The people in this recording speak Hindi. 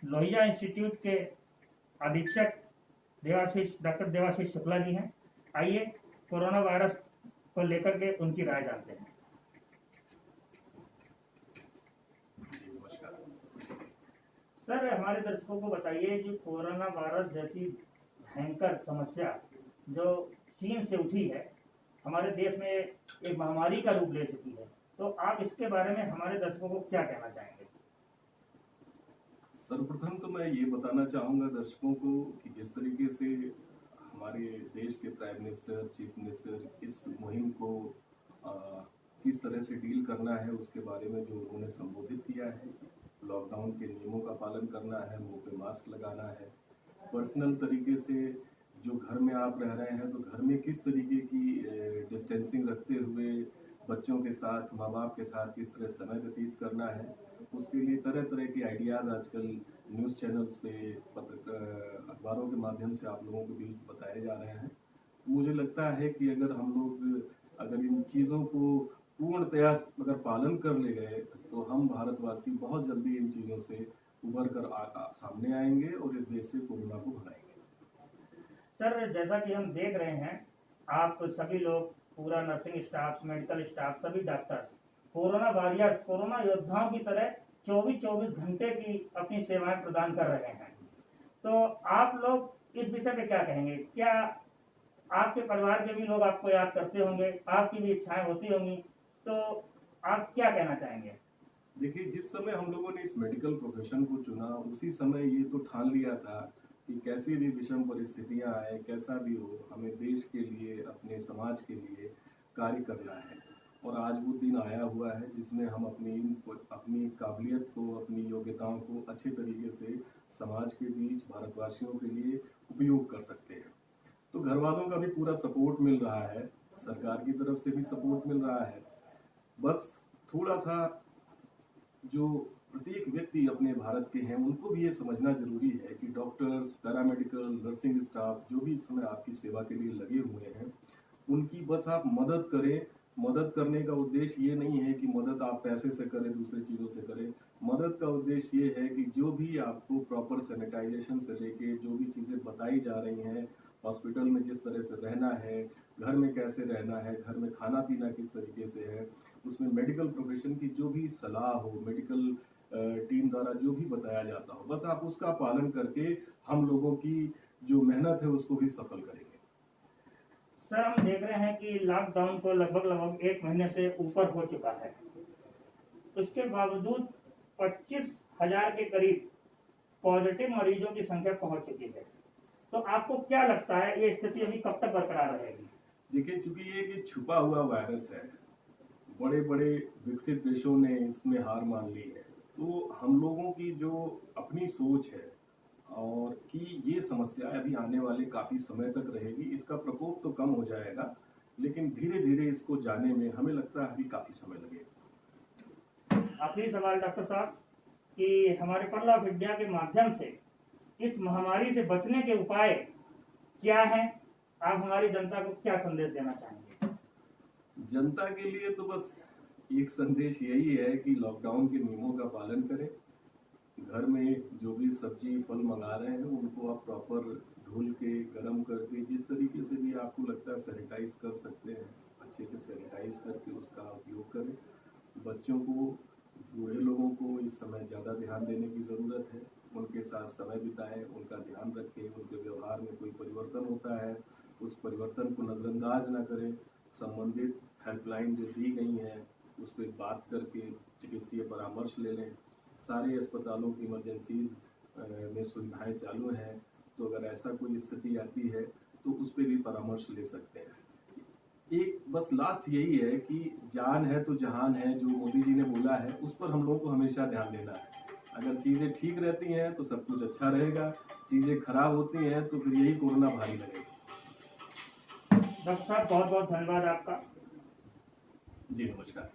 लोहिया इंस्टीट्यूट के अधीक्षक डॉक्टर देवाशीष शुक्ला जी हैं। आइए कोरोना वायरस को लेकर के उनकी राय जानते हैं। सर, हमारे दर्शकों को बताइए, जो कोरोना वायरस जैसी भयंकर समस्या जो चीन से उठी है, हमारे देश में एक महामारी का रूप ले चुकी है, तो आप इसके बारे में हमारे दर्शकों को क्या कहना चाहेंगे? सर्वप्रथम तो मैं ये बताना चाहूँगा दर्शकों को कि जिस तरीके से हमारे देश के प्राइम मिनिस्टर, चीफ मिनिस्टर इस मुहिम को किस तरह से डील करना है उसके बारे में जो उन्होंने संबोधित किया है, लॉकडाउन के नियमों का पालन करना है, मुंह पे मास्क लगाना है, पर्सनल तरीके से जो घर में आप रह रहे हैं तो घर में किस तरीके की डिस्टेंसिंग रखते हुए बच्चों के साथ, माँ बाप के साथ किस तरह समय व्यतीत करना है, उसके लिए तरह तरह के आइडियाज़ आजकल न्यूज़ चैनल्स पे, अखबारों के माध्यम से आप लोगों के बीच बताए जा रहे हैं। मुझे लगता है कि अगर इन चीज़ों को पूर्णतया अगर पालन कर ले गए तो हम भारतवासी बहुत जल्दी इन चीज़ों से उभर कर सामने आएंगे और इस देश से कोरोना को भगाएंगे। सर, जैसा कि हम देख रहे हैं, आप सभी लोग, पूरा नर्सिंग स्टाफ, मेडिकल स्टाफ, सभी डॉक्टर्स कोरोना वॉरियर्स, कोरोना योद्धाओं की तरह 24-24 घंटे की अपनी सेवाएं प्रदान कर रहे हैं। तो आप लोग इस विषय में क्या कहेंगे? क्या आपके परिवार के भी लोग आपको याद करते होंगे, आपकी भी इच्छाएं होती होंगी, तो आप क्या कहना चाहेंगे? देखिए, जिस समय हम लोगों ने इस मेडिकल प्रोफेशन को चुना, उसी समय ये तो ठान लिया था कि कैसी भी विषम परिस्थितियां आए, कैसा भी हो, हमें देश के लिए, अपने समाज के लिए कार्य करना है। और आज वो दिन आया हुआ है जिसमें हम अपनी काबिलियत को, अपनी योग्यताओं को अच्छे तरीके से समाज के बीच, भारतवासियों के लिए उपयोग कर सकते हैं। तो घर वालों का भी पूरा सपोर्ट मिल रहा है, सरकार की तरफ से भी सपोर्ट मिल रहा है। बस थोड़ा सा जो प्रत्येक व्यक्ति अपने भारत के हैं उनको भी ये समझना जरूरी है कि डॉक्टर्स, पैरामेडिकल, नर्सिंग स्टाफ जो भी इस समय आपकी सेवा के लिए लगे हुए हैं, उनकी बस आप मदद करें। मदद करने का उद्देश्य ये नहीं है कि मदद आप पैसे से करें, दूसरी चीज़ों से करें। मदद का उद्देश्य ये है कि जो भी आपको प्रॉपर सैनिटाइजेशन से लेके जो भी चीज़ें बताई जा रही हैं, हॉस्पिटल में जिस तरह से रहना है, घर में कैसे रहना है, घर में खाना पीना किस तरीके से है, उसमें मेडिकल प्रोफेशन की जो भी सलाह हो, मेडिकल टीम द्वारा जो भी बताया जाता हो, बस आप उसका पालन करके हम लोगों की जो मेहनत है उसको भी सफल करेंगे। सर, हम देख रहे हैं कि लॉकडाउन को लगभग 1 महीने से ऊपर हो चुका है। उसके बावजूद 25,000 के करीब पॉजिटिव मरीजों की संख्या पहुंच चुकी है। तो आपको क्या लगता है, ये स्थिति अभी कब तक बरकरार रहेगी? देखिए, चूंकि ये एक छुपा हुआ वायरस है, बड़े बड़े विकसित देशों ने इसमें हार मान ली है, तो हम लोगों की जो अपनी सोच है और कि ये समस्या अभी आने वाले काफी समय तक रहेगी, इसका प्रकोप तो कम हो जाएगा, लेकिन धीरे धीरे इसको जाने में हमें लगता है अभी काफी समय लगेगा। आखिरी सवाल डॉक्टर साहब, कि हमारे पर्ल ऑफ इंडिया के माध्यम से इस महामारी से बचने के उपाय क्या हैं? आप हमारी जनता को क्या संदेश देना चाहेंगे? जनता के लिए तो बस एक संदेश यही है कि लॉकडाउन के नियमों का पालन करें। घर में जो भी सब्जी फल मंगा रहे हैं उनको आप प्रॉपर धुल के, गर्म करके, जिस तरीके से भी आपको लगता है सैनिटाइज कर सकते हैं, अच्छे से सैनिटाइज करके उसका उपयोग करें। बच्चों को, बूढ़े लोगों को इस समय ज़्यादा ध्यान देने की ज़रूरत है। उनके साथ समय बिताएं, उनका ध्यान रखें, उनके व्यवहार में कोई परिवर्तन होता है उस परिवर्तन को नज़रअंदाज न करें। संबंधित हेल्पलाइन जो दी गई हैं उस पर बात करके चिकित्सीय परामर्श ले लें। सारे अस्पतालों की इमरजेंसीज में सुविधाएं चालू हैं, तो अगर ऐसा कोई स्थिति आती है तो उस पर भी परामर्श ले सकते हैं। एक बस लास्ट यही है कि जान है तो जहान है, जो मोदी जी ने बोला है उस पर हम लोगों को हमेशा ध्यान देना है। अगर चीज़ें ठीक रहती हैं तो सब कुछ अच्छा रहेगा, चीज़ें खराब होती हैं तो फिर यही कोरोना भारी लगेगा। डॉक्टर साहब, बहुत बहुत धन्यवाद आपका। जी नमस्कार।